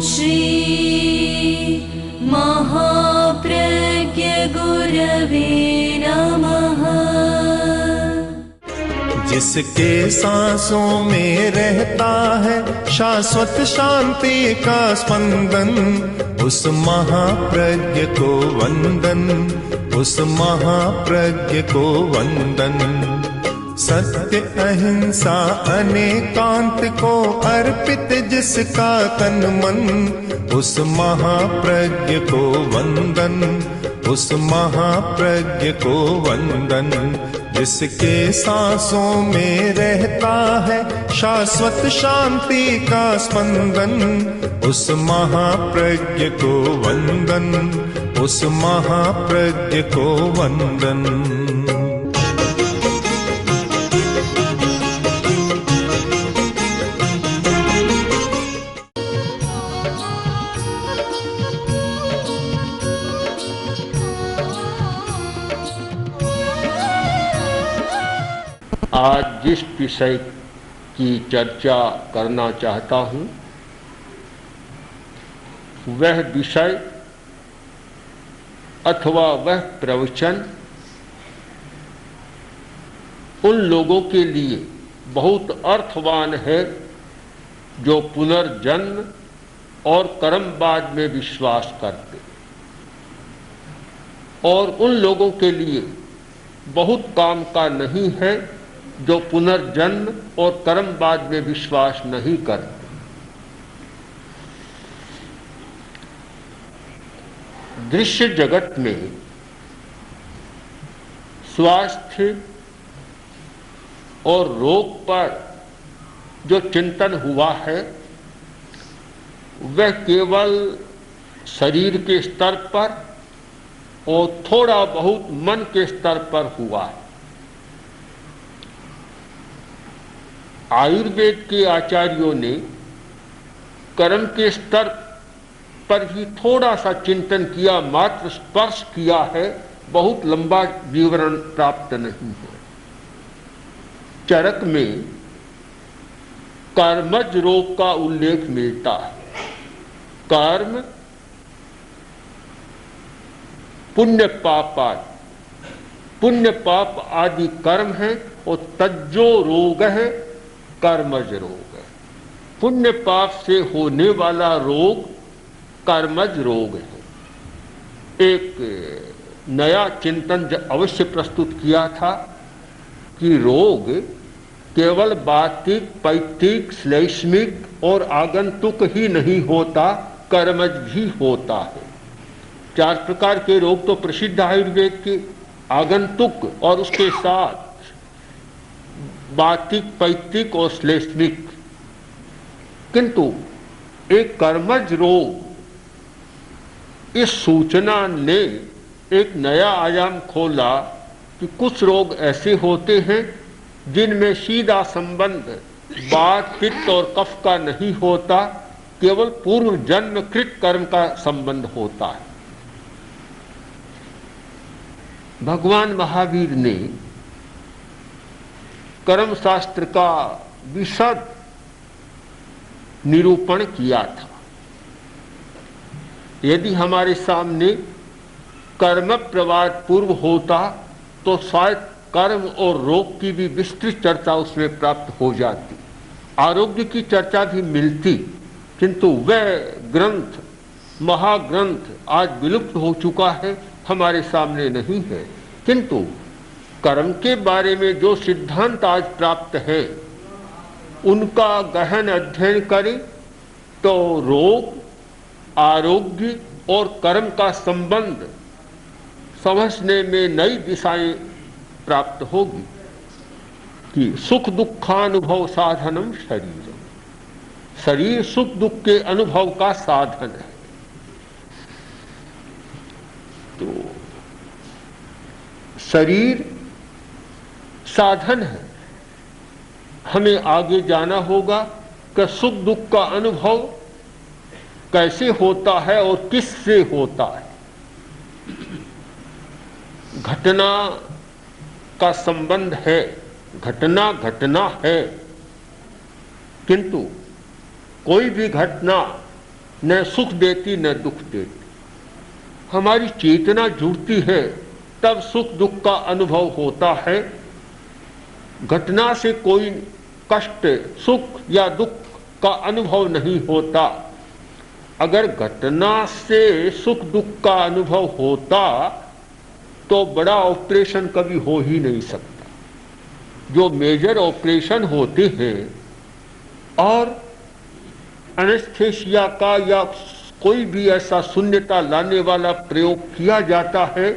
श्री महाप्रज्ञ गुरवे नमः। जिसके सांसों में रहता है शाश्वत शांति का स्पंदन, उस महाप्रज्ञ को वंदन, उस महाप्रज्ञ को वंदन। सत्य अहिंसा अनेकांत को अर्पित जिसका तन मन, उस महाप्रज्ञ को वंदन, उस महाप्रज्ञ को वंदन। जिसके सांसों में रहता है शाश्वत शांति का स्पंदन, उस महाप्रज्ञ को वंदन, उस महाप्रज्ञ को वंदन। आज जिस विषय की चर्चा करना चाहता हूँ वह विषय अथवा वह प्रवचन उन लोगों के लिए बहुत अर्थवान है जो पुनर्जन्म और कर्मवाद में विश्वास करते, और उन लोगों के लिए बहुत काम का नहीं है जो पुनर्जन्म और कर्मवाद में विश्वास नहीं करते। दृश्य जगत में स्वास्थ्य और रोग पर जो चिंतन हुआ है वह केवल शरीर के स्तर पर और थोड़ा बहुत मन के स्तर पर हुआ है। आयुर्वेद के आचार्यों ने कर्म के स्तर पर ही थोड़ा सा चिंतन किया, मात्र स्पर्श किया है, बहुत लंबा विवरण प्राप्त नहीं है। चरक में कर्मज रोग का उल्लेख मिलता है। कर्म पुण्य पाप आदि कर्म है और तज्जो रोग है कर्मज रोग है। पुण्य पाप से होने वाला रोग कर्मज रोग है। एक नया चिंतन अवश्य प्रस्तुत किया था कि रोग केवल बातिक, पैतिक, श्लैष्मिक और आगंतुक ही नहीं होता, कर्मज भी होता है। 4 प्रकार के रोग तो प्रसिद्ध आयुर्वेद के, आगंतुक और उसके साथ बातिक, पैतिक और श्लैष्मिक। किंतु एक कर्मज रोग, इस सूचना ने एक नया आयाम खोला कि कुछ रोग ऐसे होते हैं जिनमें सीधा संबंध वात, पित्त और कफ का नहीं होता, केवल पूर्व जन्मकृत कर्म का संबंध होता है। भगवान महावीर ने कर्म शास्त्र का विशद निरूपण किया था। यदि हमारे सामने कर्म प्रवाद पूर्व होता तो शायद कर्म और रोग की भी विस्तृत चर्चा उसमें प्राप्त हो जाती, आरोग्य की चर्चा भी मिलती, किंतु वह ग्रंथ, महाग्रंथ आज विलुप्त हो चुका है, हमारे सामने नहीं है। किंतु कर्म के बारे में जो सिद्धांत आज प्राप्त है उनका गहन अध्ययन करें तो रोग, आरोग्य और कर्म का संबंध समझने में नई दिशाएं प्राप्त होगी कि सुख दुखानुभव साधनम शरीर, शरीर सुख दुख के अनुभव का साधन है। तो शरीर साधन है, हमें आगे जाना होगा कि सुख दुख का अनुभव कैसे होता है और किससे होता है। घटना का संबंध है, घटना घटना है, किंतु कोई भी घटना न सुख देती न दुख देती। हमारी चेतना जुड़ती है तब सुख दुख का अनुभव होता है। घटना से कोई कष्ट सुख या दुख का अनुभव नहीं होता। अगर घटना से सुख दुख का अनुभव होता तो बड़ा ऑपरेशन कभी हो ही नहीं सकता। जो मेजर ऑपरेशन होते हैं और एनेस्थेसिया का या कोई भी ऐसा शून्यता लाने वाला प्रयोग किया जाता है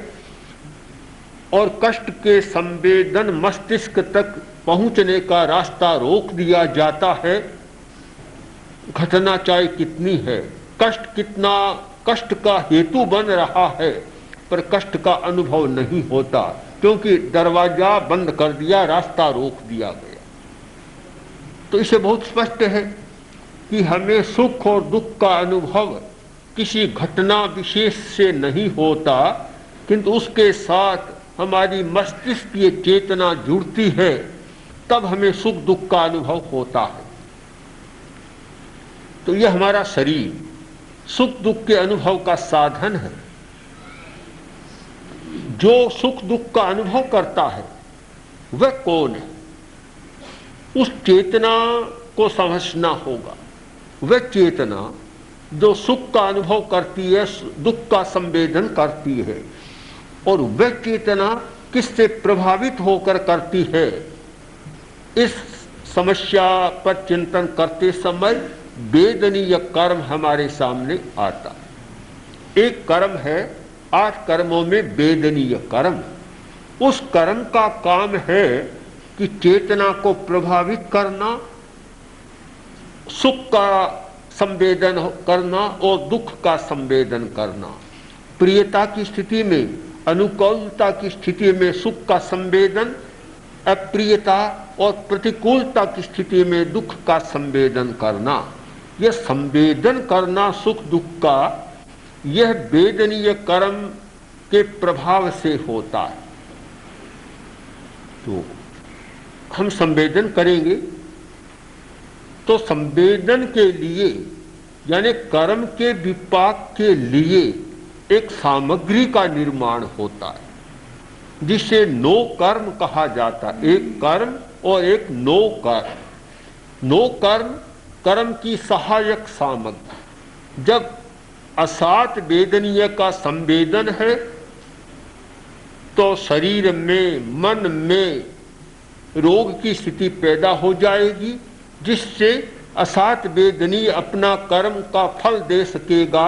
और कष्ट के संवेदन मस्तिष्क तक पहुंचने का रास्ता रोक दिया जाता है, घटना चाहे कितनी है, कष्ट कितना कष्ट का हेतु बन रहा है, पर कष्ट का अनुभव नहीं होता क्योंकि दरवाजा बंद कर दिया, रास्ता रोक दिया गया। तो इसे बहुत स्पष्ट है कि हमें सुख और दुख का अनुभव किसी घटना विशेष से नहीं होता, किंतु उसके साथ हमारी मस्तिष्क की चेतना जुड़ती है तब हमें सुख दुख का अनुभव होता है। तो यह हमारा शरीर सुख दुख के अनुभव का साधन है। जो सुख दुख का अनुभव करता है वह कौन है, उस चेतना को समझना होगा। वह चेतना जो सुख का अनुभव करती है, दुख का संवेदन करती है, और वह चेतना किससे प्रभावित होकर करती है, इस समस्या पर चिंतन करते समय वेदनीय कर्म हमारे सामने आता है। एक कर्म है 8 कर्मों में वेदनीय कर्म। उस कर्म का काम है कि चेतना को प्रभावित करना, सुख का संवेदन करना और दुख का संवेदन करना। प्रियता की स्थिति में, अनुकूलता की स्थिति में सुख का संवेदन, अप्रियता और प्रतिकूलता की स्थिति में दुख का संवेदन करना। यह संवेदन करना सुख दुख का, यह वेदनीय कर्म के प्रभाव से होता है। तो हम संवेदन करेंगे तो संवेदन के लिए यानी कर्म के विपाक के लिए एक सामग्री का निर्माण होता है जिसे नो कर्म कहा जाता है। एक कर्म और एक नो कर्म। नो कर्म कर्म की सहायक सामग्री। जब असात वेदनीय का संवेदन है तो शरीर में, मन में रोग की स्थिति पैदा हो जाएगी, जिससे असात वेदनीय अपना कर्म का फल दे सकेगा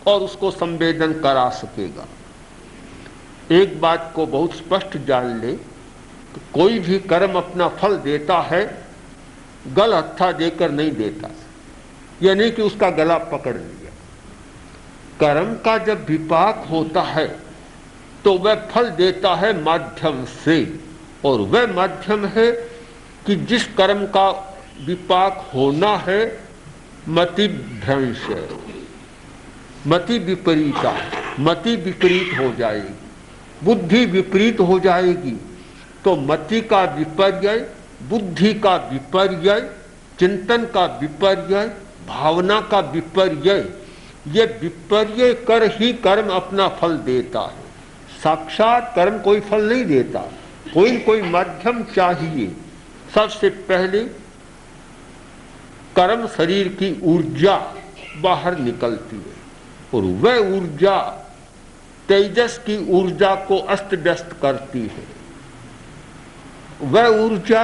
और उसको संवेदन करा सकेगा। एक बात को बहुत स्पष्ट जान ले, कोई भी कर्म अपना फल देता है गल हत्था देकर नहीं देता, यानी कि उसका गला पकड़ लिया। कर्म का जब विपाक होता है तो वह फल देता है माध्यम से, और वह माध्यम है कि जिस कर्म का विपाक होना है मति भ्रंश है, मति विपरीता, मति विपरीत हो जाएगी, बुद्धि विपरीत हो जाएगी। तो मति का विपर्यय, बुद्धि का विपर्यय, चिंतन का विपर्यय, भावना का विपर्यय, ये विपर्यय कर ही कर्म अपना फल देता है। साक्षात कर्म कोई फल नहीं देता, कोई माध्यम चाहिए। सबसे पहले कर्म शरीर की ऊर्जा बाहर निकलती है और वह ऊर्जा तेजस की ऊर्जा को अस्त व्यस्त करती है। वह ऊर्जा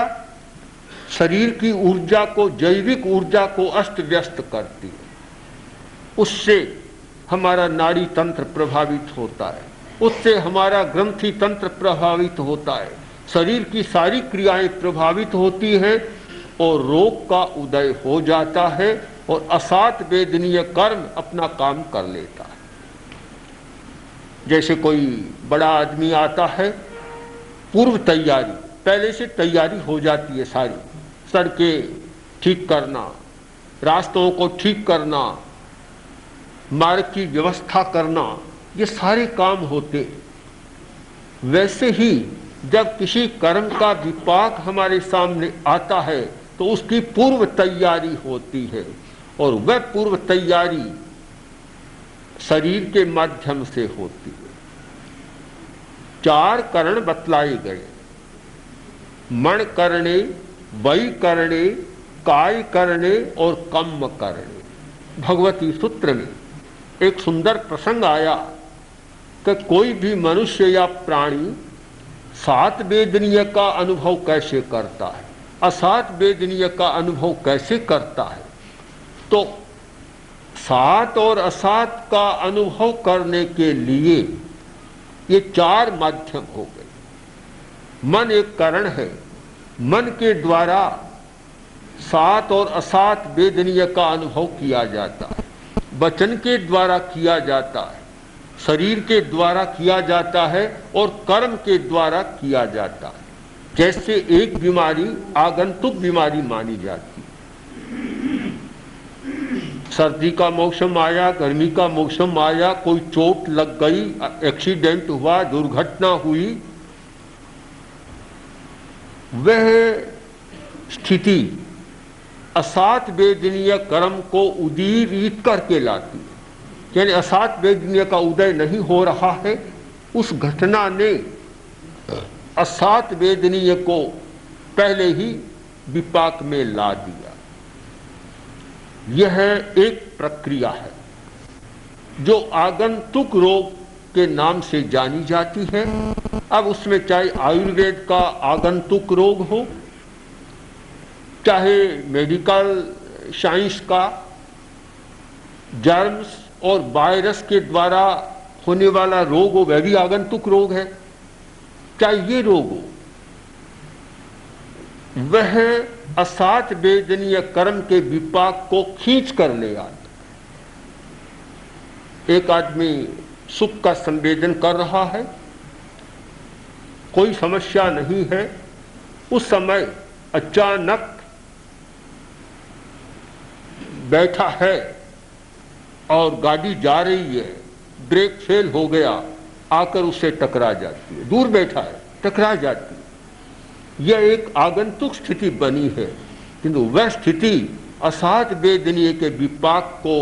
शरीर की ऊर्जा को, जैविक ऊर्जा को अस्त व्यस्त करती है। उससे हमारा नाड़ी तंत्र प्रभावित होता है, उससे हमारा ग्रंथि तंत्र प्रभावित होता है, शरीर की सारी क्रियाएं प्रभावित होती हैं और रोग का उदय हो जाता है और असात वेदनीय कर्म अपना काम कर लेता है। जैसे कोई बड़ा आदमी आता है, पूर्व तैयारी, पहले से तैयारी हो जाती है सारी, सड़कें ठीक करना, रास्तों को ठीक करना, मार्ग की व्यवस्था करना, ये सारे काम होते। वैसे ही जब किसी कर्म का विपाक हमारे सामने आता है तो उसकी पूर्व तैयारी होती है और वह पूर्व तैयारी शरीर के माध्यम से होती है। 4 करण बतलाए गए, मन करणे, वै करणे, काय करणे और कम्म करणे। भगवती सूत्र में एक सुंदर प्रसंग आया कि कोई भी मनुष्य या प्राणी 7 वेदनीय का अनुभव कैसे करता है, असात वेदनीय का अनुभव कैसे करता है। तो 7 और असात का अनुभव करने के लिए ये 4 माध्यम हो गए। मन एक कारण है, मन के द्वारा 7 और असात वेदनीय का अनुभव किया जाता है, वचन के द्वारा किया जाता है, शरीर के द्वारा किया जाता है और कर्म के द्वारा किया जाता है। जैसे एक बीमारी आगंतुक बीमारी मानी जाती है, सर्दी का मौसम आया, गर्मी का मौसम आया, कोई चोट लग गई, एक्सीडेंट हुआ, दुर्घटना हुई, वह स्थिति असात वेदनीय कर्म को उदीरित करके लाती है। यानी असात वेदनीय का उदय नहीं हो रहा है, उस घटना ने असात वेदनीय को पहले ही विपाक में ला दिया। यह एक प्रक्रिया है जो आगंतुक रोग के नाम से जानी जाती है। अब उसमें चाहे आयुर्वेद का आगंतुक रोग हो, चाहे मेडिकल साइंस का जर्म्स और वायरस के द्वारा होने वाला रोग हो, वह भी आगंतुक रोग है। चाहे ये रोग हो, वह असात वेदनीय कर्म के विपाक को खींच कर ले आता। एक आदमी सुख का संवेदन कर रहा है, कोई समस्या नहीं है, उस समय अचानक बैठा है और गाड़ी जा रही है, ब्रेक फेल हो गया, आकर उससे टकरा जाती है। दूर बैठा है, टकरा जाती है। यह एक आगंतुक स्थिति बनी है, किंतु वह स्थिति असात वेदनीय के विपाक को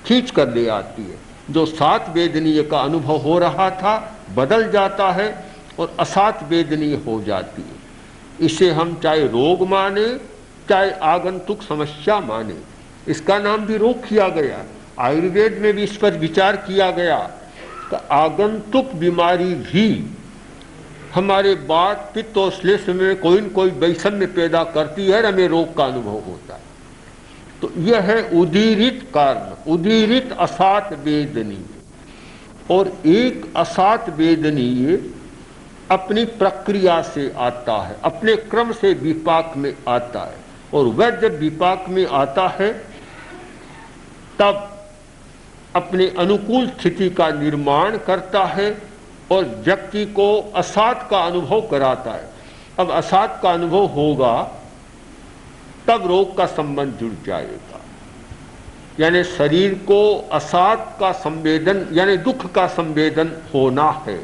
खींच कर ले आती है। जो सात वेदनीय का अनुभव हो रहा था बदल जाता है और असात वेदनीय हो जाती है। इसे हम चाहे रोग माने, चाहे आगंतुक समस्या माने, इसका नाम भी रोग किया गया। आयुर्वेद में भी इस पर विचार किया गया कि आगंतुक बीमारी भी हमारे वात पित्त और श्लेष्म में कोई न कोई वैषम्य पैदा करती है, हमें रोग का अनुभव होता है। तो यह है उदीरित कारण, उदीरित असात वेदनीय। और एक असात वेदनीय अपनी प्रक्रिया से आता है, अपने क्रम से विपाक में आता है, और वह जब विपाक में आता है तब अपने अनुकूल स्थिति का निर्माण करता है और व्यक्ति को असात का अनुभव कराता है। अब असात का अनुभव होगा तब रोग का संबंध जुड़ जाएगा। यानी शरीर को असात का संवेदन यानी दुख का संवेदन होना है,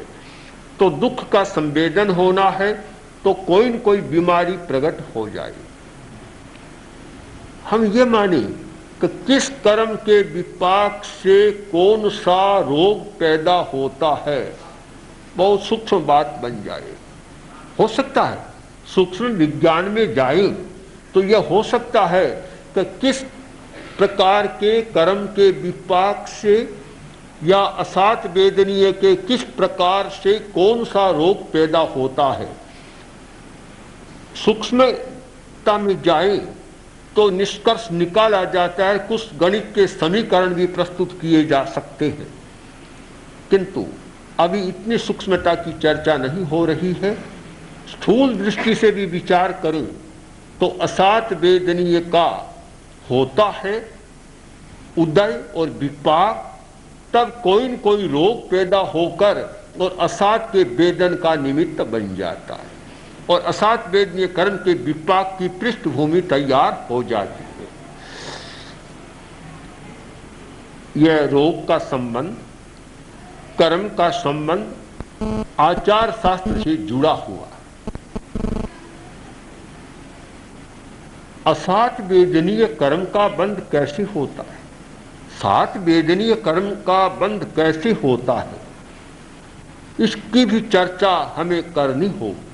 तो दुख का संवेदन होना है तो कोई न कोई बीमारी प्रकट हो जाएगी। हम ये माने कि किस कर्म के विपाक से कौन सा रोग पैदा होता है, बहुत सूक्ष्म बात बन जाए। हो सकता है सूक्ष्म विज्ञान में जाए तो यह हो सकता है कि किस प्रकार के कर्म के विपाक से या असात वेदनीय के किस प्रकार से कौन सा रोग पैदा होता है। सूक्ष्मता में जाए तो निष्कर्ष निकाला जाता है, कुछ गणित के समीकरण भी प्रस्तुत किए जा सकते हैं, किंतु अभी इतनी सूक्ष्मता की चर्चा नहीं हो रही है। स्थूल दृष्टि से भी विचार करें तो असात वेदनीय का होता है उदय और विपाक, तब कोई न कोई रोग पैदा होकर और असात के वेदन का निमित्त बन जाता है और असात वेदनीय कर्म के विपाक की पृष्ठभूमि तैयार हो जाती है। यह रोग का संबंध, कर्म का संबंध आचार शास्त्र से जुड़ा हुआ। असात वेदनीय कर्म का बंध कैसे होता है? सात वेदनीय कर्म का बंध कैसे होता है, इसकी भी चर्चा हमें करनी होगी।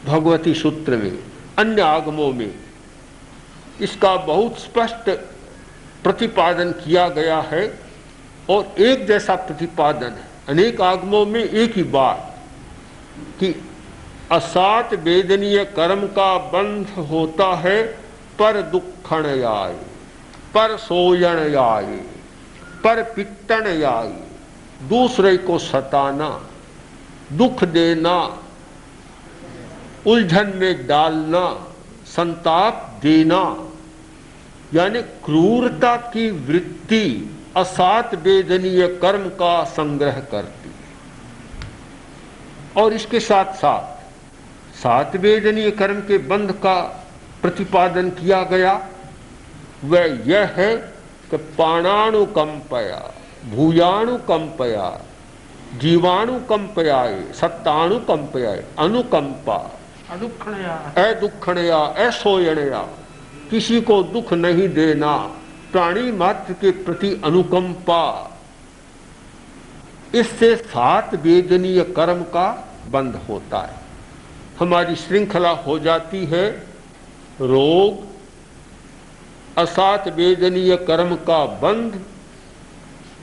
भगवती सूत्र में, अन्य आगमों में इसका बहुत स्पष्ट प्रतिपादन किया गया है और एक जैसा प्रतिपादन है अनेक आगमों में एक ही बात कि असात वेदनीय कर्म का बंध होता है पर दुखण आए, पर सोयण आए, पर पित्तण आए, दूसरे को सताना, दुख देना, उलझन में डालना, संताप देना, यानी क्रूरता की वृत्ति असात वेदनीय कर्म का संग्रह करती है। और इसके साथ साथ सात वेदनीय कर्म के बंध का प्रतिपादन किया गया वह यह है कि प्राणानुकंपया, भूयानुकंपया, जीवाणुकंपयाए, सत्तानुकंपयाए, अनुकंपा, अदुखणया, असोयणया, किसी को दुख नहीं देना, प्राणी मात्र के प्रति अनुकंपा, इससे सात वेदनीय कर्म का बंध होता है। हमारी श्रृंखला हो जाती है रोग, असात वेदनीय कर्म का बंध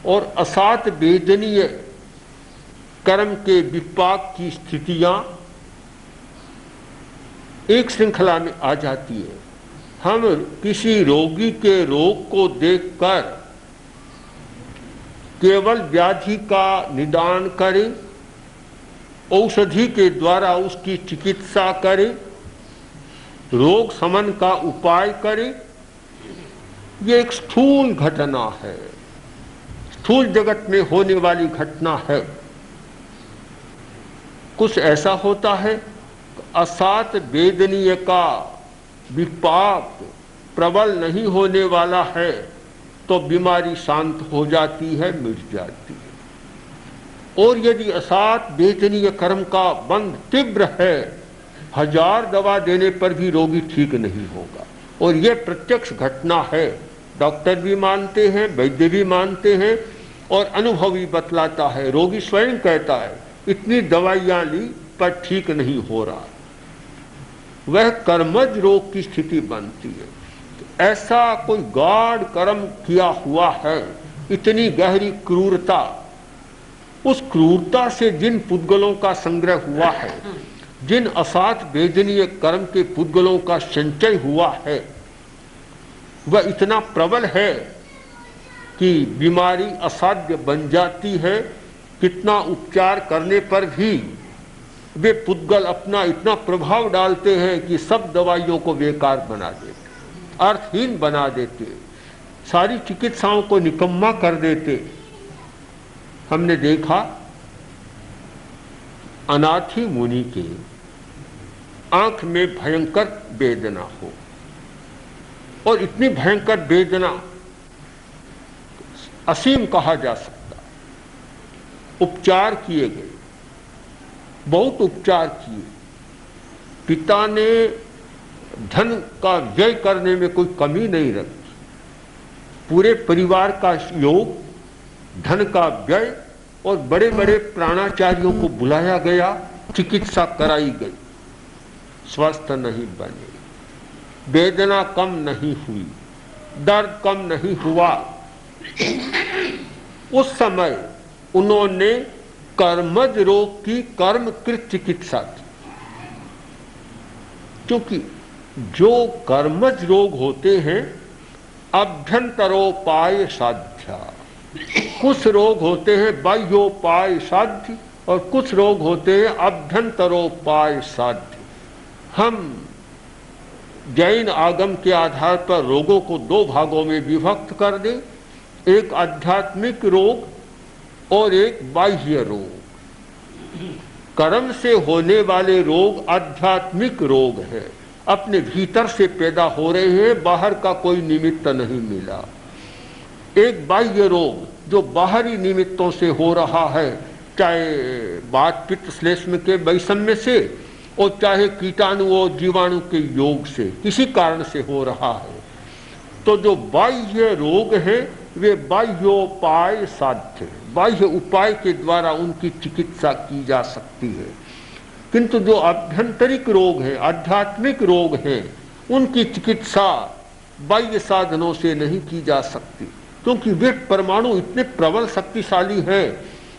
और असात वेदनीय कर्म के विपाक की स्थितियां एक श्रृंखला में आ जाती है। हम किसी रोगी के रोग को देखकर केवल व्याधि का निदान करें, औषधि के द्वारा उसकी चिकित्सा करें, रोग शमन का उपाय करें, ये एक स्थूल घटना है, स्थूल जगत में होने वाली घटना है। कुछ ऐसा होता है असात वेदनीय का विपाक प्रबल नहीं होने वाला है तो बीमारी शांत हो जाती है, मिट जाती है। और यदि असात वेदनीय कर्म का बंध तीव्र है, 1000 दवा देने पर भी रोगी ठीक नहीं होगा। और यह प्रत्यक्ष घटना है, डॉक्टर भी मानते हैं, वैद्य भी मानते हैं और अनुभव भी बतलाता है। रोगी स्वयं कहता है इतनी दवाइयां ली पर ठीक नहीं हो रहा, वह कर्मज रोग की स्थिति बनती है। तो ऐसा कोई गाढ़ कर्म किया हुआ है, इतनी गहरी क्रूरता, उस क्रूरता से जिन पुद्गलों का संग्रह हुआ है, जिन असात वेदनीय कर्म के पुद्गलों का संचय हुआ है, वह इतना प्रबल है कि बीमारी असाध्य बन जाती है। कितना उपचार करने पर भी वे पुद्गल अपना इतना प्रभाव डालते हैं कि सब दवाइयों को बेकार बना देते, अर्थहीन बना देते, सारी चिकित्साओं को निकम्मा कर देते। हमने देखा अनाथी मुनि के आंख में भयंकर वेदना हो और इतनी भयंकर वेदना असीम कहा जा सकता। उपचार किए गए, बहुत उपचार किए, पिता ने धन का व्यय करने में कोई कमी नहीं रखी, पूरे परिवार का योग, धन का व्यय और बड़े बड़े प्राणाचार्यों को बुलाया गया, चिकित्सा कराई गई, स्वस्थ नहीं बने, वेदना कम नहीं हुई, दर्द कम नहीं हुआ। उस समय उन्होंने कर्मज रोग की कर्मकृत चिकित्सा की, क्योंकि जो कर्मज रोग होते हैं अभ्यंतरोपाय साध्या, कुछ रोग होते हैं बाह्योपाय साध्य और कुछ रोग होते हैं अभ्यंतरोपाय साध्य। हम जैन आगम के आधार पर रोगों को दो भागों में विभक्त कर दें, एक आध्यात्मिक रोग और एक बाह्य रोग। कर्म से होने वाले रोग आध्यात्मिक रोग है, अपने भीतर से पैदा हो रहे हैं, बाहर का कोई निमित्त नहीं मिला। एक बाह्य रोग जो बाहरी निमित्तों से हो रहा है, चाहे वात पित्त श्लेष्म के वैषम्य से और चाहे कीटाणु और जीवाणु के योग से, किसी कारण से हो रहा है, तो जो बाह्य रोग है वे बाह्योपाय साध्य है, बाह्य उपाय के द्वारा उनकी चिकित्सा की जा सकती है। किंतु जो आभ्यंतरिक रोग है, आध्यात्मिक रोग है, उनकी चिकित्सा बाह्य साधनों से नहीं की जा सकती, क्योंकि वे परमाणु इतने प्रबल शक्तिशाली हैं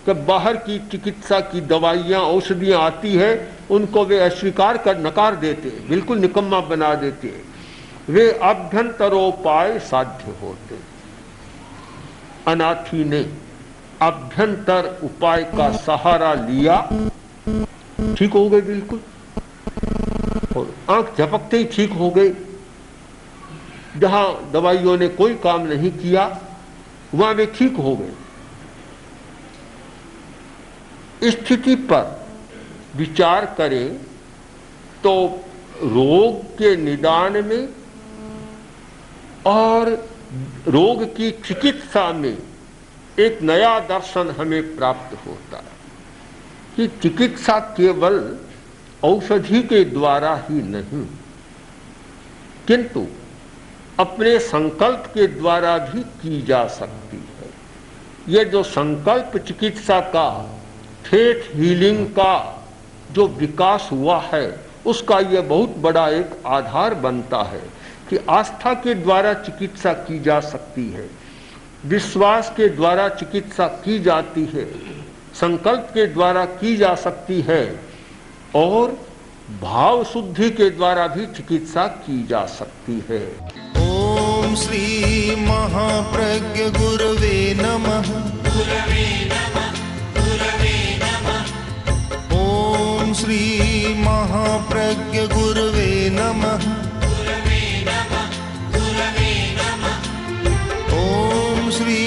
कि बाहर की चिकित्सा की दवाइयाँ औषधियाँ आती है, उनको वे अस्वीकार कर नकार देते हैं, बिल्कुल निकम्मा बना देते हैं। वे आभ्यंतरोपाय साध्य होते। अनाथी ने आभ्यंतर उपाय का सहारा लिया, ठीक हो गए बिल्कुल, और आंख झपकते ही ठीक हो गए। जहां दवाइयों ने कोई काम नहीं किया वहां वे ठीक हो गए। स्थिति पर विचार करें तो रोग के निदान में और रोग की चिकित्सा में एक नया दर्शन हमें प्राप्त होता है कि चिकित्सा केवल औषधि के द्वारा ही नहीं, किंतु अपने संकल्प के द्वारा भी की जा सकती है। ये जो संकल्प चिकित्सा का, फेथ हीलिंग का जो विकास हुआ है, उसका यह बहुत बड़ा एक आधार बनता है कि आस्था के द्वारा चिकित्सा की जा सकती है, विश्वास के द्वारा चिकित्सा की जाती है, संकल्प के द्वारा की जा सकती है, और भाव शुद्धि के द्वारा भी चिकित्सा की जा सकती है। ओम श्री महाप्रज्ञ गुरवे नमः। गुरवे नमः, गुरवे नमः। ओम श्री महाप्रज्ञ गुरवे नमः। गुरवे नमः, गुरवे नमः। ओम श्री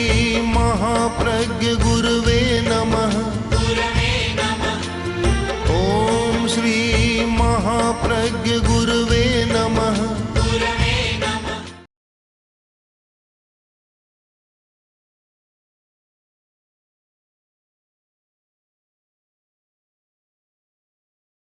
महाप्रज्ञ गुरवे नमः। गुरवे नमः। ओम श्री महाप्रज्ञ गुरवे